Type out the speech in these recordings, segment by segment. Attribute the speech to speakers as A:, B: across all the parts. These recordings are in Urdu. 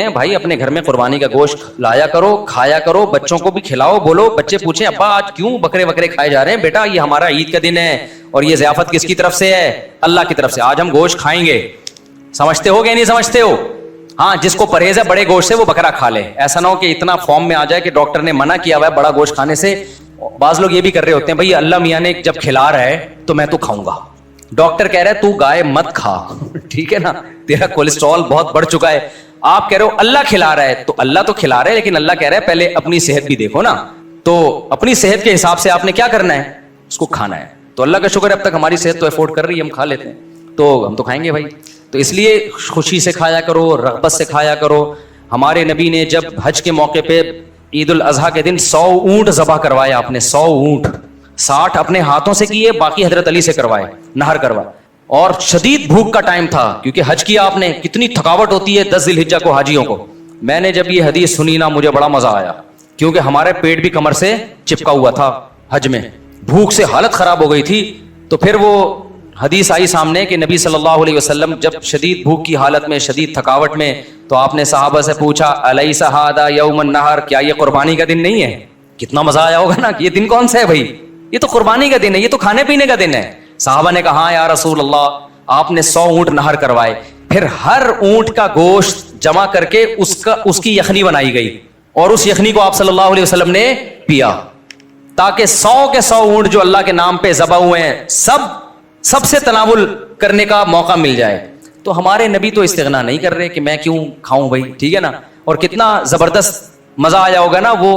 A: ہیں بھائی اپنے گھر میں قربانی کا گوشت لایا کرو, کھایا کرو, بچوں کو بھی کھلاؤ. بولو بچے پوچھیں ابا آج کیوں بکرے کھائے جا رہے ہیں؟ بیٹا یہ ہمارا عید کا دن ہے اور یہ ضیافت کس کی طرف سے ہے؟ اللہ کی طرف سے. آج ہم گوشت کھائیں گے. سمجھتے ہو کہ نہیں سمجھتے ہو؟ ہاں جس کو پرہیز ہے بڑے گوشت سے وہ بکرا کھا لے. ایسا نہ ہو کہ اتنا فارم میں آ جائے کہ ڈاکٹر نے منع کیا ہوا ہے بڑا گوشت کھانے سے. بعض لوگ یہ بھی کر رہے ہوتے ہیں بھائی اللہ میاں نے جب کھلا رہا ہے تو میں تو کھاؤں گا. ڈاکٹر کہہ رہا ہے تو گائے مت کھا, ٹھیک ہے نا, تیرا کولیسٹرول بہت بڑھ چکا ہے. آپ کہہ رہے ہو اللہ کھلا رہا ہے, تو اللہ تو کھلا رہا ہے لیکن اللہ کہہ رہا ہے پہلے اپنی صحت بھی دیکھو نا. تو اپنی صحت کے حساب سے آپ نے کیا کرنا ہے؟ اس کو کھانا ہے. تو اللہ کا شکر ہے اب تک ہماری صحت تو افورڈ کر رہی ہے, ہم کھا لیتے ہیں, تو ہم تو کھائیں گے بھائی. تو اس لیے خوشی سے کھایا کرو, رغبت سے کھایا کرو. ہمارے نبی نے جب حج کے موقع پہ عید الاضحیٰ کے دن 100 اونٹ ذبح کروائے. آپ نے 100 اونٹ, 60 اپنے ہاتھوں سے کیے, باقی حضرت علی سے کروائے, نہر کروائے. اور شدید بھوک کا ٹائم تھا کیونکہ حج کیا آپ نے, کتنی تھکاوٹ ہوتی ہے 10 ذی الحجہ کو حاجیوں کو. میں نے جب یہ حدیث سنی نا مجھے بڑا مزہ آیا کیونکہ ہمارے پیٹ بھی کمر سے چپکا ہوا تھا حج میں, بھوک سے حالت خراب ہو گئی تھی. تو پھر وہ حدیث آئی سامنے کہ نبی صلی اللہ علیہ وسلم جب شدید بھوک کی حالت میں, شدید تھکاوٹ میں, تو آپ نے صحابہ سے پوچھا الیس ھذا یوم النحر, کیا یہ قربانی کا دن نہیں ہے؟ کتنا مزہ آیا ہوگا نا کہ یہ دن کون سا ہے بھائی, یہ تو قربانی کا دن ہے, یہ تو کھانے پینے کا دن ہے. صحابہ نے کہا ہاں یا رسول اللہ. آپ نے 100 اونٹ نہر کروائے, پھر ہر اونٹ کا گوشت جمع کر کے اس کی یخنی بنائی گئی اور اس یخنی کو آپ صلی اللہ علیہ وسلم نے پیا تاکہ 100 کے 100 اونٹ جو اللہ کے نام پہ ذبح ہوئے ہیں سب سے تناول کرنے کا موقع مل جائے. تو ہمارے نبی تو استغنا نہیں کر رہے کہ میں کیوں کھاؤں بھائی, ٹھیک ہے نا. اور کتنا زبردست مزہ آیا ہوگا نا, وہ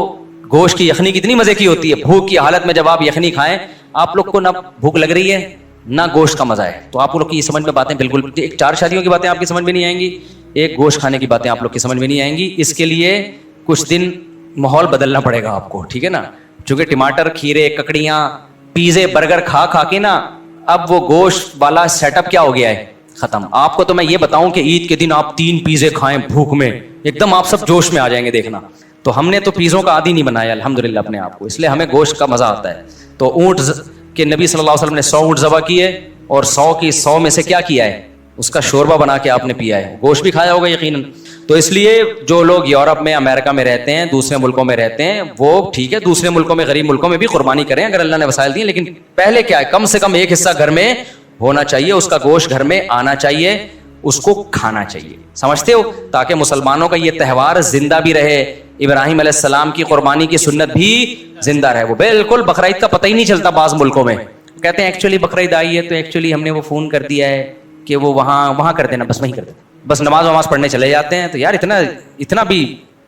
A: گوشت کی یخنی کتنی مزے کی ہوتی ہے. بھوک کی حالت میں جب آپ یخنی کھائیں, آپ لوگ کو نہ بھوک لگ رہی ہے نہ گوشت کا مزہ ہے, تو آپ لوگ کی سمجھ میں باتیں بالکل, ایک 4 شادیوں کی باتیں آپ کی سمجھ میں نہیں آئیں گی, ایک گوشت کھانے کی باتیں آپ لوگ کی سمجھ میں نہیں آئیں گی. اس کے لیے کچھ دن ماحول بدلنا پڑے گا آپ کو, ٹھیک ہے نا. چونکہ ٹماٹر, کھیرے, ککڑیاں, پیزے, برگر کھا کے نا اب وہ گوشت والا سیٹ اپ کیا ہو گیا ہے, ختم. آپ کو تو میں یہ بتاؤں کہ عید کے دن آپ 3 پیزے کھائیں بھوک میں, ایک دم آپ سب جوش میں آ جائیں گے, دیکھنا. تو ہم نے تو پیزوں کا عادی نہیں بنایا الحمدللہ اپنے آپ کو, اس لیے ہمیں گوشت کا مزہ آتا ہے. تو اونٹ کہ نبی صلی اللہ علیہ وسلم نے 100 اونٹ ذبح کیے اور 100 میں سے کیا کیا ہے, اس کا شوربہ بنا کے آپ نے پیا ہے. گوشت بھی کھایا ہوگا یقیناً. تو اس لیے جو لوگ یورپ میں, امریکہ میں رہتے ہیں, دوسرے ملکوں میں رہتے ہیں, وہ ٹھیک ہے دوسرے ملکوں میں, غریب ملکوں میں بھی قربانی کریں اگر اللہ نے وسائل دیے, لیکن پہلے کیا ہے, کم سے کم ایک حصہ گھر میں ہونا چاہیے, اس کا گوشت گھر میں آنا چاہیے, اس کو کھانا چاہیے. سمجھتے ہو, تاکہ مسلمانوں کا یہ تہوار زندہ بھی رہے, ابراہیم علیہ السلام کی قربانی کی سنت بھی زندہ رہے. وہ بالکل بقرعید کا پتہ ہی نہیں چلتا بعض ملکوں میں, کہتے ہیں ایکچولی بقرعید آئی ہے تو ایکچولی ہم نے وہ فون کر دیا ہے کہ وہ وہاں کر دینا, بس وہیں کر دینا, بس نماز پڑھنے چلے جاتے ہیں. تو یار اتنا بھی,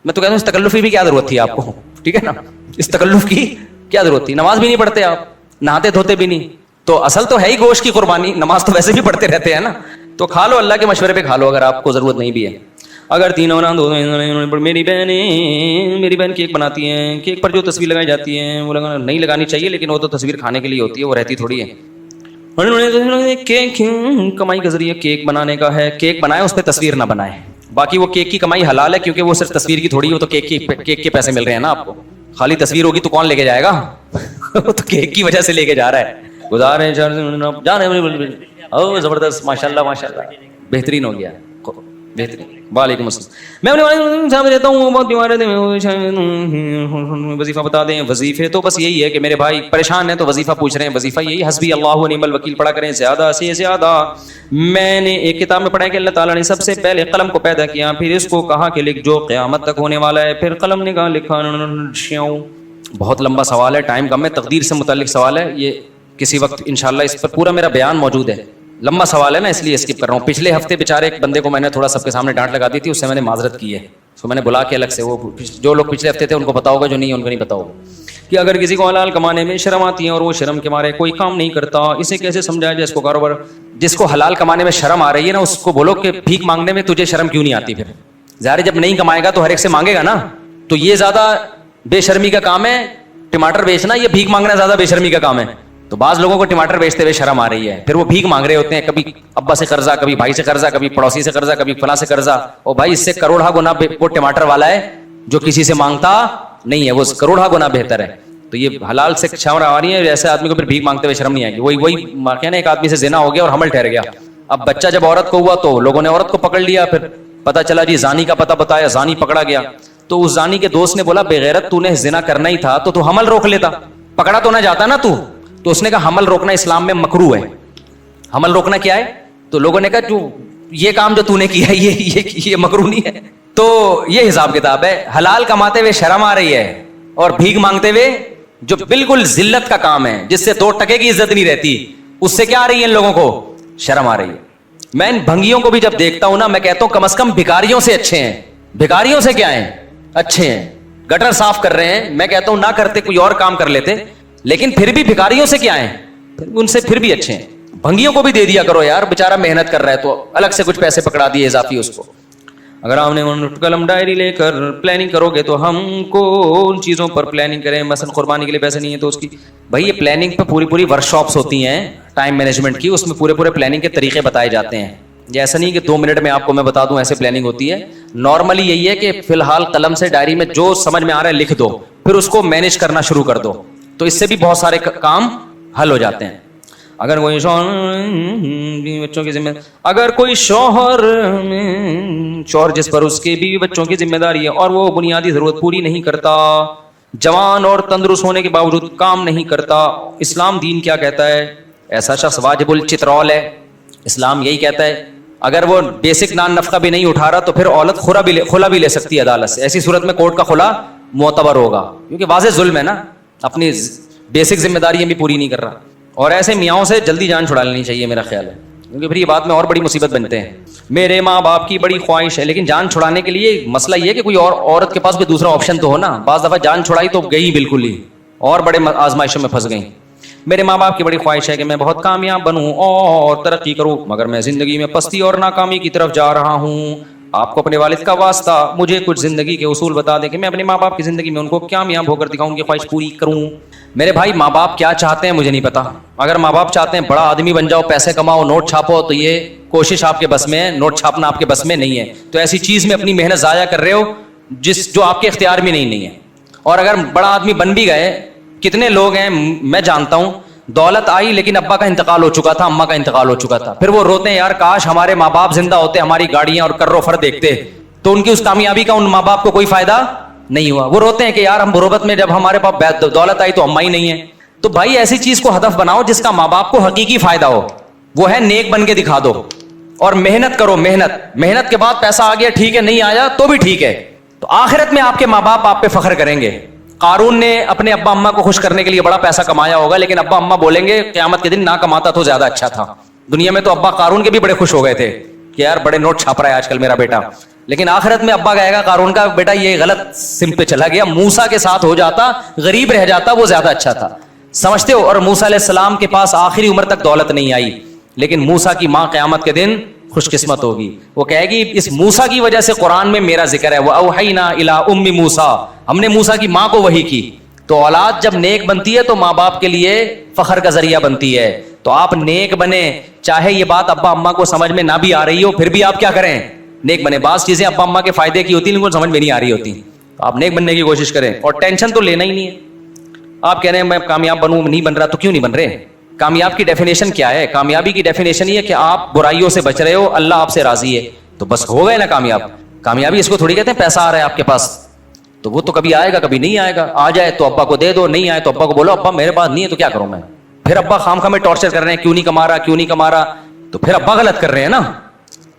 A: میں تو کہتا ہوں اس تکلف کی بھی کیا ضرورت تھی آپ کو, ٹھیک ہے نا, اس تکلف کی کیا ضرورت تھی. نماز بھی نہیں پڑھتے آپ, نہاتے دھوتے بھی نہیں, تو اصل تو ہے ہی گوشت کی قربانی, نماز تو ویسے بھی پڑھتے رہتے ہیں نا, تو کھا لو اللہ کے مشورے پہ کھا لو اگر آپ کو ضرورت نہیں بھی ہے. اگر تینوں نا دو, میری بہن کیک بناتی ہیں, کیک پر جو تصویر لگائی جاتی ہیں وہ نہیں لگانی چاہیے, لیکن وہ تو تصویر کھانے کے لیے ہوتی ہے, وہ رہتی تھوڑی ہے. کیک کمائی کا ذریعہ کیک بنانے کا ہے, کیک بنائے اس پہ تصویر نہ بنائے. باقی وہ کیک کی کمائی حلال ہے کیونکہ وہ صرف تصویر کی تھوڑی, وہ تو کیک کے پیسے مل رہے ہیں نا آپ کو. خالی تصویر ہوگی تو کون لے کے جائے گا, وہ تو کیک کی وجہ سے لے کے جا رہا ہے. گزارے زبردست, ماشاء اللہ بہترین ہو گیا, بہترین. وعلیکم السلام. میں رہتا ہوں, بہت بیمار رہتے ہیں, وظیفہ بتا دیں. وظیفے تو بس یہی ہے کہ میرے بھائی پریشان ہیں تو وظیفہ پوچھ رہے ہیں, وظیفہ یہی حسبی اللہ و نعم الوکیل پڑھا کریں زیادہ سے زیادہ. میں نے ایک کتاب میں پڑھا کہ اللہ تعالیٰ نے سب سے پہلے قلم کو پیدا کیا, پھر اس کو کہا کہ لکھ جو قیامت تک ہونے والا ہے, پھر قلم نے کہا لکھا. بہت لمبا سوال ہے, ٹائم کم ہے, تقدیر سے متعلق سوال ہے, یہ کسی وقت انشاءاللہ اس پر پورا میرا بیان موجود ہے. لمبا سوال ہے نا, اس لیے اسکپ کر رہا ہوں. پچھلے ہفتے بیچارے ایک بندے کو میں نے تھوڑا سب کے سامنے ڈانٹ لگا دی تھی, اس سے میں نے معذرت کی ہے, اس کو میں نے بلا کے الگ سے, وہ جو لوگ پچھلے ہفتے تھے ان کو پتا ہوگا, جو نہیں ان کو نہیں پتا ہوگا, کہ اگر کسی کو حلال کمانے میں شرم آتی ہے اور وہ شرم کے مارے کوئی کام نہیں کرتا, اسے کیسے سمجھایا جائے اس کو کاروبار. جس کو حلال کمانے میں شرم آ رہی ہے نا, اس کو بولو کہ بھیک مانگنے میں تجھے شرم کیوں نہیں آتی. پھر ظاہر جب نہیں کمائے گا تو ہر ایک سے مانگے گا نا, تو یہ زیادہ بے شرمی کا کام ہے ٹماٹر بیچنا, یہ بھیک مانگنا زیادہ بے شرمی کا کام ہے. تو بعض لوگوں کو ٹماٹر بیچتے ہوئے شرم آ رہی ہے, پھر وہ بھیک مانگ رہے ہوتے ہیں, کبھی ابا سے قرضہ, کبھی بھائی سے قرضہ, کبھی پڑوسی سے قرضہ, کبھی فلاں سے قرضہ. اور بھائی اس سے کروڑا گنا وہ ٹماٹر والا ہے جو کسی سے مانگتا نہیں ہے, وہ کروڑا گنا بہتر ہے. تو یہ حلال سے شرم آ رہی ہے, ایسے آدمی کو پھر بھیک مانگتے ہوئے شرم نہیں آئے گی. وہی واقعہ نا, ایک آدمی سے زنا ہو گیا اور حمل ٹھہر گیا. اب بچہ جب عورت کو ہوا تو لوگوں نے عورت کو پکڑ لیا, پھر پتہ چلا جی زانی کا پتہ بتایا, زانی پکڑا گیا. تو اس زانی کے دوست نے بولا بے غیرت تو نے زنا کرنا ہی تھا تو حمل روک لیتا, پکڑا تو نہ جاتا نا تو. تو اس نے کہا حمل روکنا اسلام میں مکروہ ہے. حمل روکنا کیا ہے؟ تو لوگوں نے کہا جو یہ کام جو تو نے کیا ہے یہ مکروہ نہیں ہے. تو یہ حساب کتاب ہے. حلال کماتے ہوئے شرم آ رہی ہے اور بھیک مانگتے ہوئے جو بالکل ذلت کا کام ہے, جس سے 2 ٹکے کی عزت نہیں رہتی, اس سے کیا آ رہی ہے ان لوگوں کو؟ شرم آ رہی ہے. میں ان بھنگیوں کو بھی جب دیکھتا ہوں نا, میں کہتا ہوں کم از کم بھکاریوں سے اچھے ہیں. بھکاریوں سے کیا ہیں؟ اچھے ہیں. گٹر صاف کر رہے ہیں, میں کہتا ہوں نہ کرتے کوئی اور کام کر لیتے, لیکن پھر بھی بھکاریوں سے کیا ہیں؟ ان سے پھر بھی اچھے ہیں. بھنگیوں کو بھی دے دیا کرو یار, بیچارہ محنت کر رہا ہے تو الگ سے کچھ پیسے پکڑا دیے اضافی اس کو. اگر آپ نے قلم ڈائری لے کر پلاننگ کرو گے تو ہم کو ان چیزوں پر پلاننگ کریں. مثلا قربانی کے لیے پیسے نہیں ہے تو اس کی بھائی یہ پلاننگ پہ پوری ورک شاپس ہوتی ہیں ٹائم مینجمنٹ کی, اس میں پورے پلاننگ کے طریقے بتائے جاتے ہیں. یہ ایسا نہیں کہ 2 منٹ میں آپ کو میں بتا دوں ایسے پلاننگ ہوتی ہے. نارملی یہی ہے کہ فی الحال قلم سے ڈائری میں جو سمجھ میں آ رہا ہے لکھ دو, پھر اس کو مینج کرنا شروع کر دو, تو اس سے بھی بہت سارے کام حل ہو جاتے ہیں. اگر کوئی بچوں کی ذمہ اگر کوئی شوہر جس پر اس کے بیوی بچوں کی ذمہ داری ہے اور وہ بنیادی ضرورت پوری نہیں کرتا, جوان اور تندرست ہونے کے باوجود کام نہیں کرتا, اسلام دین کیا کہتا ہے؟ ایسا شخص واجب الچترول ہے. اسلام یہی کہتا ہے اگر وہ بیسک نان نفقہ بھی نہیں اٹھا رہا تو پھر عورت خلا بھی لے سکتی ہے عدالت سے. ایسی صورت میں کورٹ کا خلا معتبر ہوگا, کیونکہ واضح ظلم ہے نا, اپنی بیسک ذمہ داریاں بھی پوری نہیں کر رہا. اور ایسے میاؤں سے جلدی جان چھڑا لینی چاہیے میرا خیال ہے, کیونکہ پھر یہ بات میں اور بڑی مصیبت بنتے ہیں. میرے ماں باپ کی بڑی خواہش ہے, لیکن جان چھڑانے کے لیے مسئلہ یہ ہے کہ کوئی اور عورت کے پاس کوئی دوسرا آپشن تو ہو نا. بعض دفعہ جان چھڑائی تو گئی بالکل ہی اور بڑے آزمائشوں میں پھنس گئی. میرے ماں باپ کی بڑی خواہش ہے کہ میں بہت کامیاب بنوں اور ترقی کروں, مگر میں زندگی میں پستی اور ناکامی کی طرف جا رہا ہوں. آپ کو اپنے والد کا واسطہ مجھے کچھ زندگی کے اصول بتا دیں کہ میں اپنے ماں باپ کی زندگی میں ان کو کامیاب ہو کر دکھاؤں, ان کی خواہش پوری کروں. میرے بھائی ماں باپ کیا چاہتے ہیں مجھے نہیں پتا. اگر ماں باپ چاہتے ہیں بڑا آدمی بن جاؤ, پیسے کماؤ, نوٹ چھاپو, تو یہ کوشش آپ کے بس میں ہے, نوٹ چھاپنا آپ کے بس میں نہیں ہے. تو ایسی چیز میں اپنی محنت ضائع کر رہے ہو جو آپ کے اختیار میں نہیں ہے. اور اگر بڑا آدمی بن بھی گئے, کتنے لوگ ہیں میں جانتا ہوں, دولت آئی لیکن ابا کا انتقال ہو چکا تھا, اماں کا انتقال ہو چکا تھا, پھر وہ روتے ہیں یار کاش ہمارے ماں باپ زندہ ہوتے, ہماری گاڑیاں اور کرو فر دیکھتے. تو ان کی اس کامیابی کا ان ماں باپ کو کوئی فائدہ نہیں ہوا. وہ روتے ہیں کہ یار ہم غربت میں جب ہمارے پاس دولت آئی تو اماں ہی نہیں ہے. تو بھائی ایسی چیز کو ہدف بناؤ جس کا ماں باپ کو حقیقی فائدہ ہو. وہ ہے نیک بن کے دکھا دو اور محنت کرو. محنت کے بعد پیسہ آ گیا ٹھیک ہے, نہیں آیا تو بھی ٹھیک ہے, تو آخرت میں آپ کے ماں باپ آپ پہ فخر کریں گے. قارون نے اپنے ابا اماں کو خوش کرنے کے لیے بڑا پیسہ کمایا ہوگا, لیکن ابا اماں بولیں گے قیامت کے دن نہ کماتا تو زیادہ اچھا تھا. دنیا میں تو ابا قارون کے بھی بڑے خوش ہو گئے تھے کہ یار بڑے نوٹ چھاپ رہا ہے آج کل میرا بیٹا, لیکن آخرت میں ابا کہے گا قارون کا بیٹا یہ غلط سمت پہ چلا گیا, موسیٰ کے ساتھ ہو جاتا, غریب رہ جاتا, وہ زیادہ اچھا تھا. سمجھتے ہو؟ اور موسیٰ علیہ السلام کے پاس آخری عمر تک دولت نہیں آئی, لیکن موسیٰ کی ماں قیامت کے دن خوش قسمت ہوگی. وہ کہے گی اس موسیٰ کی وجہ سے قرآن میں میرا ذکر ہے, وَأَوْحَيْنَا إِلَىٰ أُمِّ مُوسَىٰ, ہم نے موسیٰ کی ماں کو وحی کی. تو اولاد جب نیک بنتی ہے تو ماں باپ کے لیے فخر کا ذریعہ بنتی ہے. تو آپ نیک بنے, چاہے یہ بات ابا اماں کو سمجھ میں نہ بھی آ رہی ہو, پھر بھی آپ کیا کریں, نیک بنے. بعض چیزیں ابا اماں کے فائدے کی ہوتی ہیں لیکن سمجھ میں نہیں آ رہی ہوتی, تو آپ نیک بننے کی کوشش کریں. اور ٹینشن تو لینا ہی نہیں ہے. آپ کہہ رہے ہیں میں کامیاب بنوں, نہیں بن رہا, تو کیوں نہیں بن رہے؟ کامیاب کی ڈیفینیشن کیا ہے؟ کامیابی کی ڈیفینیشن یہ ہے کہ آپ برائیوں سے بچ رہے ہو, اللہ آپ سے راضی ہے, تو بس ہو گئے نا کامیاب. کامیابی اس کو تھوڑی کہتے ہیں پیسہ آ رہا ہے آپ کے پاس, تو وہ تو کبھی آئے گا کبھی نہیں آئے گا. آ جائے تو ابا کو دے دو, نہیں آئے تو ابا کو بولو ابا میرے پاس نہیں ہے تو کیا کروں میں. پھر ابا خام خواہ میں ٹارچر کر رہے ہیں کیوں نہیں کما رہا, کیوں نہیں کما رہا, تو پھر ابا غلط کر رہے ہیں نا.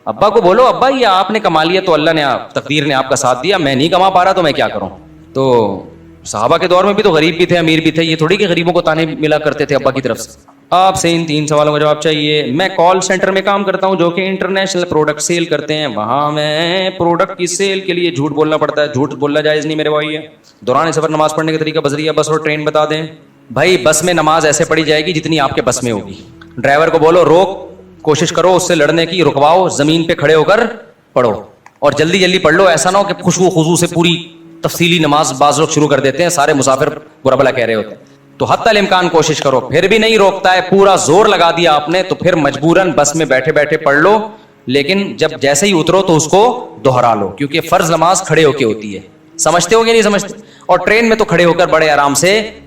A: ابا کو بولو ابا یہ آپ نے کما لیا تو اللہ نے تقدیر نے آپ کا ساتھ دیا, میں نہیں کما پا رہا تو میں کیا کروں. تو صحابہ کے دور میں بھی تو غریب بھی تھے امیر بھی تھے, یہ تھوڑی کہ غریبوں کو تانے ملا کرتے تھے ابا کی طرف سے. آپ سے ان 3 سوالوں کا جواب چاہیے. میں کال سینٹر میں کام کرتا ہوں جو کہ انٹرنیشنل پروڈکٹ سیل کرتے ہیں, وہاں میں پروڈکٹ کی سیل کے لیے جھوٹ بولنا پڑتا ہے. جھوٹ بولنا جائز نہیں میرے بھائی ہے. دوران سفر نماز پڑھنے کا طریقہ بذریعہ بس اور ٹرین بتا دیں. بھائی بس میں نماز ایسے پڑھی جائے گی جتنی آپ کے بس میں ہوگی. ڈرائیور کو بولو روک, کوشش کرو اس سے لڑنے کی, رکواؤ, زمین پہ کھڑے ہو کر پڑھو اور جلدی جلدی پڑھ لو. ایسا نہ ہو کہ خوشبو خضو سے پوری تفصیلی نماز بعض لوگ شروع کر دیتے ہیں, سارے مسافر برا بلا کہہ رہے ہوتے ہیں. تو حتی الامکان کوشش کرو. پھر بھی نہیں روکتا ہے, پورا زور لگا دیا آپ نے, تو پھر مجبوراً بس میں بیٹھے بیٹھے پڑھ لو, لیکن جب جیسے ہی اترو تو اس کو دوہرا لو, کیونکہ فرض نماز کھڑے ہو کے ہوتی ہے. سمجھتے ہو کہ نہیں سمجھتے؟ اور ٹرین میں تو کھڑے ہو کر بڑے آرام سے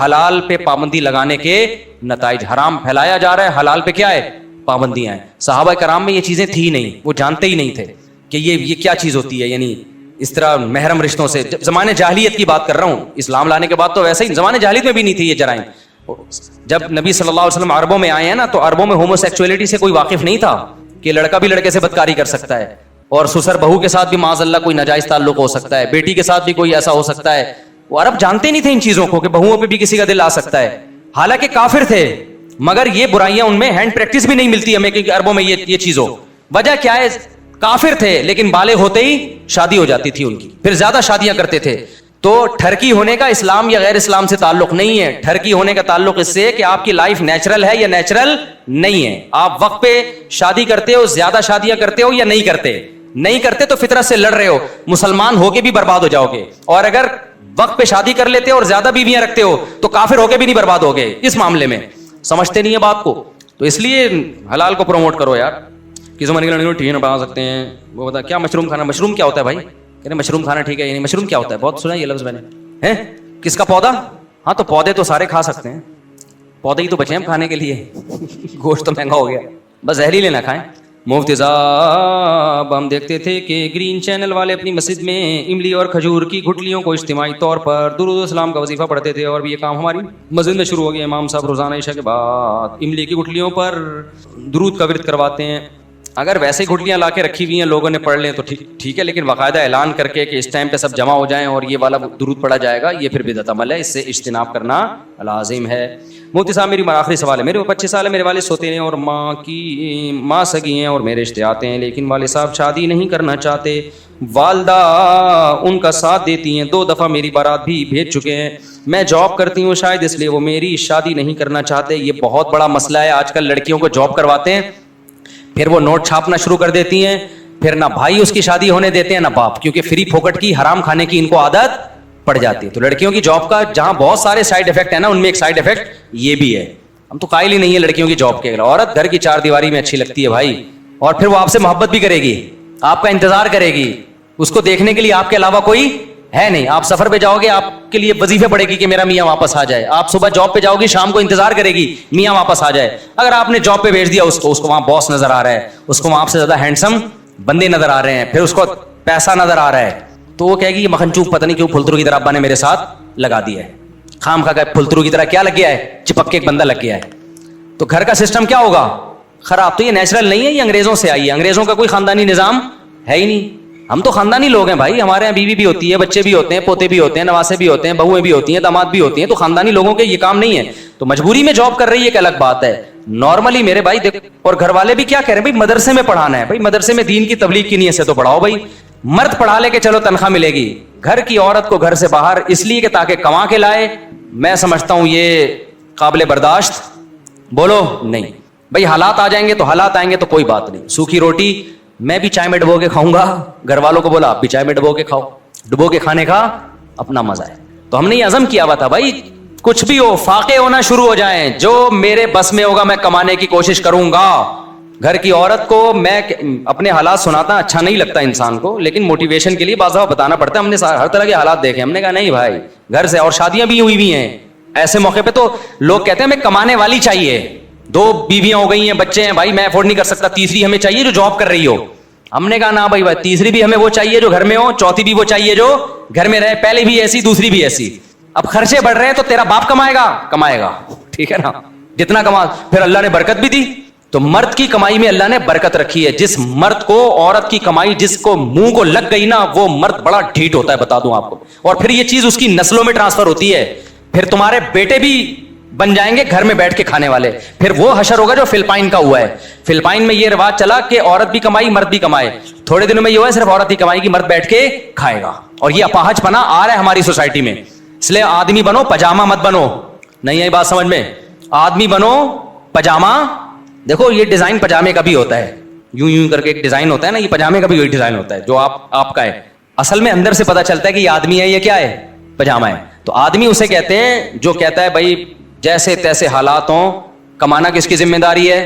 A: حلال پہ پابندی لگانے کے نتائج. حرام پھیلایا جا رہا ہے, حلال پہ کیا ہے, پابندیاں ہیں. صحابہ کرام میں یہ چیزیں تھی نہیں, وہ جانتے ہی نہیں تھے کہ یہ کیا چیز ہوتی ہے. یعنی اس طرح محرم رشتوں سے, زمانے جاہلیت کی بات کر رہا ہوں, اسلام لانے کے بعد تو ویسے ہی, زمانے جاہلیت میں بھی نہیں تھی یہ جرائم. جب نبی صلی اللہ علیہ وسلم عربوں میں آئے ہیں نا, تو عربوں میں ہومو سیکچولیٹی سے کوئی واقف نہیں تھا کہ لڑکا بھی لڑکے سے بدکاری کر سکتا ہے, اور سسر بہو کے ساتھ بھی معاذ اللہ کوئی ناجائز تعلق ہو سکتا ہے, بیٹی کے ساتھ بھی کوئی ایسا ہو سکتا ہے. وہ عرب جانتے نہیں تھے ان چیزوں کو کہ بہوؤں پہ بھی کسی کا دل آ سکتا ہے. حالانکہ کافر تھے, مگر یہ برائیاں ان میں ہینڈ پریکٹس بھی نہیں ملتی ہمیں کہ عربوں میں یہ چیز ہو. وجہ کیا ہے, کافر تھے لیکن بالغ ہوتے ہی شادی ہو جاتی تھی ان کی, پھر زیادہ شادیاں کرتے تھے. تو ٹھرکی ہونے کا اسلام یا غیر اسلام سے تعلق نہیں ہے. ٹھرکی ہونے کا تعلق اس سے ہے کہ آپ کی لائف نیچرل ہے یا نیچرل نہیں ہے. آپ وقت پہ شادی کرتے ہو, زیادہ شادیاں کرتے ہو یا نہیں کرتے. نہیں کرتے تو فطرت سے لڑ رہے ہو, مسلمان ہو کے بھی برباد ہو جاؤ گے. اور اگر وقت پہ شادی کر لیتے ہو اور زیادہ بیویاں رکھتے ہو تو کافر ہو کے بھی نہیں برباد ہو گئے. اس معاملے میں سمجھتے نہیں ہے بات کو. تو اس لیے حلال کو پروموٹ کرو یار. کسی زمانے کے لڑکے ٹھیک ہے بنا سکتے ہیں, وہ بتا کیا مشروم کھانا, مشروم کیا ہوتا ہے بھائی, کہتے ہیں مشروم کھانا ٹھیک ہے, یعنی مشروم کیا ہوتا ہے, بہت سنا یہ لفظ میں نے. کس کا پودا, ہاں تو پودے تو سارے کھا سکتے ہیں, پودے ہی تو بچے ہیں کھانے کے لیے, گوشت تو مہنگا ہو گیا, بس زہر ہی لینا کھائیں. مفتی صاحب ہم دیکھتے تھے کہ گرین چینل والے اپنی مسجد میں املی اور کھجور کی گٹلیوں کو اجتماعی طور پر درود و سلام کا وظیفہ پڑھتے تھے, اور بھی یہ کام ہماری مسجد میں شروع ہو گیا. امام صاحب روزانہ عشاء کے بعد املی کی گٹلیوں پر درود کا ورد کرواتے ہیں. اگر ویسے گٹلیاں لا کے رکھی ہوئی ہیں لوگوں نے پڑھ لیں تو ٹھیک ہے, لیکن باقاعدہ اعلان کر کے کہ اس ٹائم پہ سب جمع ہو جائیں اور یہ والا درود پڑھا جائے گا, یہ پھر بدعت عمل ہے, اس سے اجتناب کرنا لازم ہے. مفتی صاحب میری آخری سوال ہے. میرے 25 سال ہے, میرے والد سوتے ہیں اور ماں سگی ہیں اور میرے رشتے آتے ہیں, لیکن والد صاحب شادی نہیں کرنا چاہتے. والدہ ان کا ساتھ دیتی ہیں, 2 دفعہ میری بارات بھی بھیج چکے ہیں. میں جاب کرتی ہوں, شاید اس لیے وہ میری شادی نہیں کرنا چاہتے. یہ بہت بڑا مسئلہ ہے. آج کل لڑکیوں کو جاب کرواتے ہیں, پھر وہ نوٹ چھاپنا شروع کر دیتی ہیں, پھر نہ بھائی اس کی شادی ہونے دیتے ہیں نہ باپ, کیونکہ فری پھوکٹ کی حرام کھانے کی ان کو عادت پڑ جاتی ہے. تو لڑکیوں کی جاب کا جہاں بہت سارے سائیڈ افیکٹ ہیں نا, ان میں ایک سائیڈ افیکٹ یہ بھی ہے. ہم تو قائل ہی نہیں ہے لڑکیوں کی جاب کے. عورت گھر کی 4 دیواری میں اچھی لگتی ہے بھائی, اور پھر وہ آپ سے محبت بھی کرے گی, آپ کا انتظار کرے گی. اس کو دیکھنے کے لیے آپ کے علاوہ کوئی ہے نہیں. آپ سفر پہ جاؤ گے, آپ کے لیے وظیفے پڑے گی کہ میرا میاں واپس آ جائے. آپ صبح جاب پہ جاؤ گی, شام کو انتظار کرے گی میاں واپس آ جائے. اگر آپ نے جاب پہ بھیج دیا اس کو وہاں باس نظر آ رہا ہے, اس کو وہاں آپ سے زیادہ ہینڈسم بندے نظر آ رہے ہیں, پھر اس کو پیسہ نظر آ رہا ہے, تو وہ کہے گی یہ مکھنچوک پتہ نہیں کیوں پھلترو کی طرح ابا نے میرے ساتھ لگا دیا ہے. خام خا کا پھلترو کی طرح کیا لگ گیا ہے, چپک کے ایک بندہ لگ گیا ہے. تو گھر کا سسٹم کیا ہوگا, خراب. تو یہ نیچرل نہیں ہے, یہ انگریزوں سے آئی ہے. انگریزوں کا کوئی خاندانی نظام ہے ہی نہیں. ہم تو خاندانی لوگ ہیں بھائی, ہمارے یہاں بیوی بھی ہوتی ہے, بچے بھی ہوتے ہیں, پوتے بھی ہوتے ہیں, نواسے بھی ہوتے ہیں, بہویں بھی ہوتی ہیں, داماد بھی ہوتی ہیں. تو خاندانی لوگوں کے یہ کام نہیں ہے. تو مجبوری میں جاب کر رہی ہے ایک الگ بات ہے. نارملی میرے بھائی دیکھ, اور گھر والے بھی کیا کہہ رہے ہیں بھائی, مدرسے میں پڑھانا ہے. بھائی مدرسے میں دین کی تبلیغ کی نیت سے تو پڑھاؤ بھائی. مرد پڑھا لے کے چلو تنخواہ ملے گی, گھر کی عورت کو گھر سے باہر اس لیے کہ تاکہ کما کے لائے, میں سمجھتا ہوں یہ قابل برداشت بولو نہیں. بھائی حالات آ جائیں گے تو حالات آئیں گے تو کوئی بات نہیں. سوکھی روٹی میں بھی چائے میں ڈبو کے کھاؤں گا, گھر والوں کو بولا آپ بھی چائے میں ڈبو کے کھاؤ, ڈبو کے کھانے کا اپنا مزہ ہے. تو ہم نے یہ عزم کیا ہوا تھا بھائی کچھ بھی ہو, فاقے ہونا شروع ہو جائیں, جو میرے بس میں ہوگا میں کمانے کی کوشش کروں گا. گھر کی عورت کو میں اپنے حالات سناتا, اچھا نہیں لگتا انسان کو, لیکن موٹیویشن کے لیے بعض دفعہ بتانا پڑتا ہے. ہم نے ہر طرح کے حالات دیکھے, ہم نے کہا نہیں بھائی گھر سے, اور شادیاں بھی ہوئی ہیں ایسے موقع پہ. تو لوگ کہتے ہیں ہمیں کمانے والی چاہیے, 2 بیویاں ہو گئی ہیں, بچے ہیں, بھائی میں افورڈ نہیں کر سکتا, تیسری ہمیں چاہیے جو جاب کر رہی ہو. ہم نے کہا نا بھائی تیسری بھی ہمیں وہ چاہیے جو گھر میں ہو, چوتھی بھی وہ چاہیے جو گھر میں رہے, پہلے بھی ایسی دوسری بھی ایسی. اب خرچے بڑھ رہے ہیں تو تیرا باپ کمائے گا ٹھیک ہے نا, جتنا کما. پھر اللہ نے برکت بھی دی, تو مرد کی کمائی میں اللہ نے برکت رکھی ہے. جس مرد کو عورت کی کمائی جس کو منہ کو لگ گئی نا, وہ مرد بڑا ڈھیٹ ہوتا ہے, بتا دوں آپ کو. اور پھر یہ چیز اس کی نسلوں میں ٹرانسفر ہوتی ہے. پھر تمہارے بیٹے بھی بن جائیں گے گھر میں بیٹھ کے کھانے والے. پھر وہ حشر ہوگا جو فلپائن کا ہوا ہے. فلپائن میں یہ رواج چلا کہ عورت بھی کمائی مرد بھی کمائے. تھوڑے دنوں میں یہ ہوا ہے صرف عورت ہی کمائے گی, مرد بیٹھ کے کھائے گا. اور یہ اپاہج پنا آ رہا ہے ہماری سوسائٹی میں. اس لیے آدمی بنو, پجامہ مت بنو. نہیں ہے بات سمجھ میں, آدمی بنو پجامہ. دیکھو یہ ڈیزائن پجامے کا بھی ہوتا ہے, یوں کر کے ایک ڈیزائن ہوتا ہے نا, یہ پجامے کا بھی وہی ڈیزائن ہوتا ہے جو آپ کا ہے. اصل میں اندر سے پتا چلتا ہے کہ یہ آدمی ہے, یہ کیا ہے, پجامہ ہے. تو آدمی اسے کہتے ہیں جو کہتا ہے بھائی جیسے تیسے حالات ہوں, کمانا کس کی ذمہ داری ہے,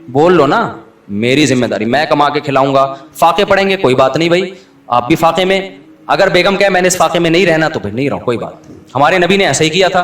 A: بول لو نا میری ذمہ داری, میں کما کے کھلاؤں گا. فاقے پڑیں گے کوئی بات نہیں بھائی, آپ بھی فاقے میں. اگر بیگم کہے میں نے اس فاقے میں نہیں رہنا تو پھر نہیں رہو, کوئی بات. ہمارے نبی نے ایسا ہی کیا تھا.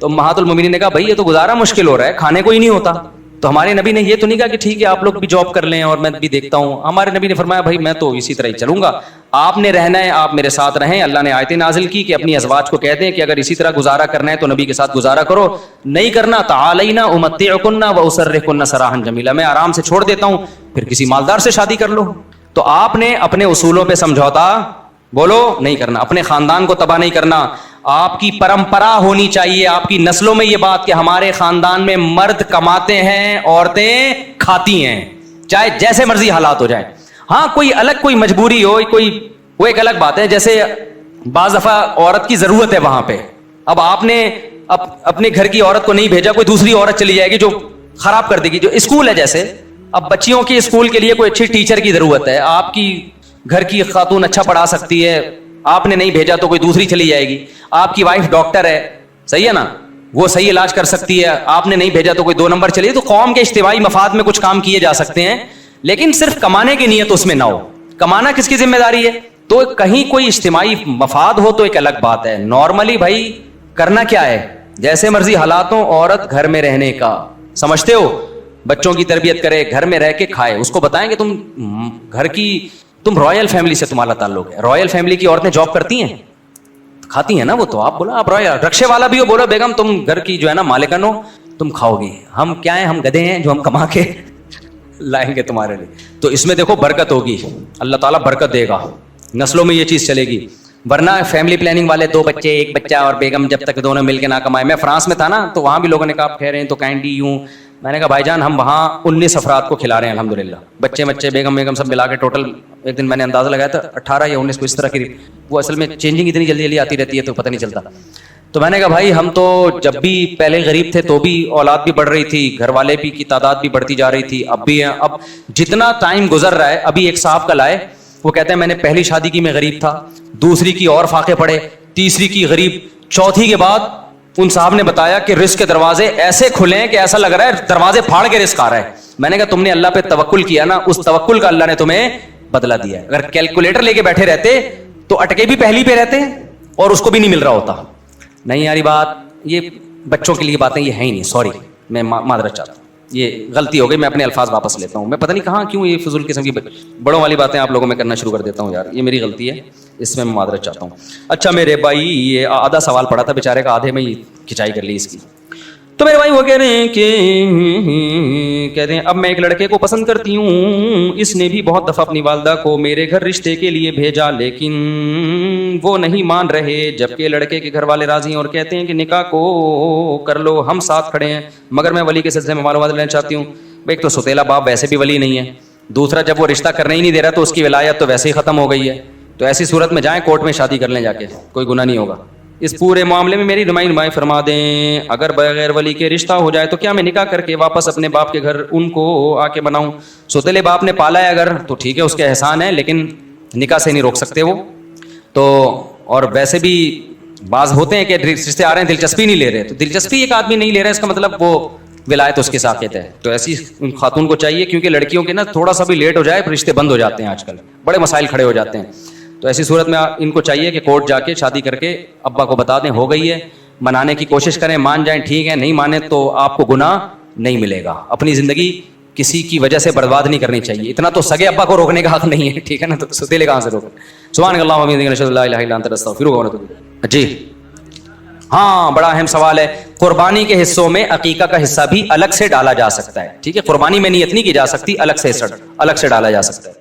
A: تو امہات المومنین نے کہا بھائی یہ تو گزارا مشکل ہو رہا ہے, کھانے کو ہی نہیں ہوتا. تو ہمارے نبی نے یہ تو نہیں کہا کہ ٹھیک ہے آپ لوگ بھی جاب کر لیں اور میں بھی دیکھتا ہوں. ہمارے نبی نے فرمایا بھائی میں تو اسی طرح ہی چلوں گا, آپ نے رہنا ہے, آپ میرے ساتھ رہیں. اللہ نے آیتیں نازل کی کہ اپنی ازواج کو کہہ دیں کہ اگر اسی طرح گزارا کرنا ہے تو نبی کے ساتھ گزارا کرو, نہیں کرنا تعالینا امتعکن واسرحکن سراحا جمیلا, میں آرام سے چھوڑ دیتا ہوں, پھر کسی مالدار سے شادی کر لو. تو آپ نے اپنے اصولوں پہ سمجھوتا بولو نہیں کرنا, اپنے خاندان کو تباہ نہیں کرنا. آپ کی پرمپرا ہونی چاہیے, آپ کی نسلوں میں یہ بات کہ ہمارے خاندان میں مرد کماتے ہیں, عورتیں کھاتی ہیں, چاہے جیسے مرضی حالات ہو جائیں. ہاں کوئی الگ کوئی مجبوری ہو, کوئی وہ ایک الگ بات ہے. جیسے بعض دفعہ عورت کی ضرورت ہے وہاں پہ, اب آپ نے اپنے گھر کی عورت کو نہیں بھیجا, کوئی دوسری عورت چلی جائے گی جو خراب کر دے گی. جو اسکول ہے جیسے اب بچیوں کے اسکول کے لیے کوئی اچھی ٹیچر کی ضرورت ہے, آپ کی گھر کی خاتون اچھا پڑھا سکتی ہے, آپ نے نہیں بھیجا تو کوئی دوسری چلی جائے گی. آپ کی وائف ڈاکٹر ہے, صحیح ہے نا, وہ صحیح علاج کر سکتی ہے, آپ نے نہیں بھیجا تو کوئی 2 نمبر چلی. تو قوم کے اجتماعی مفاد میں کچھ کام کیے جا سکتے ہیں, لیکن صرف کمانے کی نیت اس میں نہ ہو. کمانا کس کی ذمہ داری ہے؟ تو کہیں کوئی اجتماعی مفاد ہو تو ایک الگ بات ہے. نارملی بھائی کرنا کیا ہے, جیسے مرضی حالاتوں عورت گھر میں رہنے کا, سمجھتے ہو, بچوں کی تربیت کرے, گھر میں رہ کے کھائے. اس کو بتائیں کہ تم گھر کی, تم رائل فیملی سے تمہارا تعلق ہے, رائل فیملی کی عورتیں جاب کرتی ہیں, کھاتی ہیں نا وہ, تو آپ بولا آپ رائل رکشے والا بھی ہو, بولو بیگم تم گھر کی جو ہے نا مالکن ہو, تم کھاؤ گی. ہم کیا ہیں, ہم گدھے ہیں جو ہم کما کے لائیں گے تمہارے لیے. تو اس میں دیکھو برکت ہوگی, اللہ تعالیٰ برکت دے گا, نسلوں میں یہ چیز چلے گی. ورنہ فیملی پلاننگ والے 2 بچے 1 بچہ اور بیگم جب تک دونوں مل کے نہ کمائے. میں فرانس میں تھا نا, تو وہاں بھی لوگوں نے کہا آپ کہہ رہے ہیں تو کائنڈلی یوں, میں نے کہا بھائی جان ہم وہاں 19 افراد کو کھلا رہے ہیں الحمدللہ, بچے بیگم سب ملا کے ٹوٹل ایک دن میں نے اندازہ لگایا تھا 18 یا 19 کو اس طرح کی. وہ اصل میں چینجنگ اتنی جلدی آتی رہتی ہے تو پتہ نہیں چلتا. تو میں نے کہا بھائی ہم تو جب بھی پہلے غریب تھے تو بھی اولاد بھی بڑھ رہی تھی, گھر والے بھی کی تعداد بھی بڑھتی جا رہی تھی, اب بھی ہیں. اب جتنا ٹائم گزر رہا ہے, ابھی ایک صاحب کل آئے, وہ کہتے ہیں میں نے پہلی شادی کی میں غریب تھا, دوسری کی اور فاقے پڑے, تیسری کی غریب, چوتھی کے بعد ان صاحب نے بتایا کہ رزق کے دروازے ایسے کھلے ہیں کہ ایسا لگ رہا ہے دروازے پھاڑ کے رزق آ رہا ہے. میں نے کہا تم نے اللہ پہ توکل کیا نا, اس توکل کا اللہ نے تمہیں بدلہ دیا ہے. اگر کیلکولیٹر لے کے بیٹھے رہتے تو اٹکے بھی پہلی پہ رہتے اور اس کو بھی نہیں مل رہا ہوتا. نہیں یاری بات, یہ بچوں کے لیے باتیں یہ ہیں ہی نہیں. سوری, میں معذرت چاہتا ہوں, یہ غلطی ہو گئی, میں اپنے الفاظ واپس لیتا ہوں. میں پتہ نہیں کہاں کیوں یہ فضول قسم کی بڑوں والی باتیں آپ لوگوں میں کرنا شروع کر دیتا ہوں یار, یہ میری غلطی ہے, اس میں معذرت چاہتا ہوں. اچھا میرے بھائی, یہ آدھا سوال پڑا تھا بیچارے کا, آدھے میں ہی کھچائی کر لی اس کی. تو میرے بھائی وہ کہہ رہے ہیں کہ کہتے ہیں اب میں ایک لڑکے کو پسند کرتی ہوں, اس نے بھی بہت دفعہ اپنی والدہ کو میرے گھر رشتے کے لیے بھیجا لیکن وہ نہیں مان رہے, جبکہ لڑکے کے گھر والے راضی ہیں اور کہتے ہیں کہ نکاح کو کر لو, ہم ساتھ کھڑے ہیں, مگر میں ولی کے سلسلے میں معلومات لینا چاہتی ہوں. ایک تو ستیلا باپ ویسے بھی ولی نہیں ہے, دوسرا جب وہ رشتہ کرنے ہی نہیں دے رہا تو اس کی ولایت تو ویسے ہی ختم ہو گئی ہے. تو ایسی صورت میں جائیں کورٹ میں شادی کر لیں جا کے, کوئی گناہ نہیں ہوگا. اس پورے معاملے میں میری رہنمائی فرما دیں, اگر بغیر ولی کے رشتہ ہو جائے تو کیا میں نکاح کر کے واپس اپنے باپ کے گھر ان کو آ کے بناؤں؟ سوتیلے باپ نے پالا ہے اگر تو ٹھیک ہے, اس کے احسان ہے, لیکن نکاح سے نہیں روک سکتے وہ تو. اور ویسے بھی بعض ہوتے ہیں کہ رشتے آ رہے ہیں دلچسپی نہیں لے رہے, تو دلچسپی ایک آدمی نہیں لے رہا ہے اس کا مطلب وہ ولایت اس کے ساقط ہے. تو ایسی خاتون کو چاہیے, کیونکہ لڑکیوں کے نا تھوڑا سا بھی لیٹ ہو جائے رشتے بند ہو جاتے ہیں, آج کل بڑے مسائل کھڑے ہو جاتے ہیں. تو ایسی صورت میں ان کو چاہیے کہ کورٹ جا کے شادی کر کے ابا کو بتا دیں ہو گئی ہے, منانے کی کوشش کریں, مان جائیں ٹھیک ہے, نہیں مانے تو آپ کو گناہ نہیں ملے گا. اپنی زندگی کسی کی وجہ سے برباد نہیں کرنی چاہیے. اتنا تو سگے ابا کو روکنے کا حق نہیں ہے, ٹھیک ہے نا, تو ستیلے کہاں سے روکیں. سبحان اللہ و بحمدہ اشہد ان لا الہ الا انت استغفرک و اتوب الیک. جی ہاں, بڑا اہم سوال ہے. قربانی کے حصوں میں عقیقہ کا حصہ بھی الگ سے ڈالا جا سکتا ہے, ٹھیک ہے, قربانی میں نیت نہیں کی جا سکتی, الگ سے ڈالا جا سکتا ہے.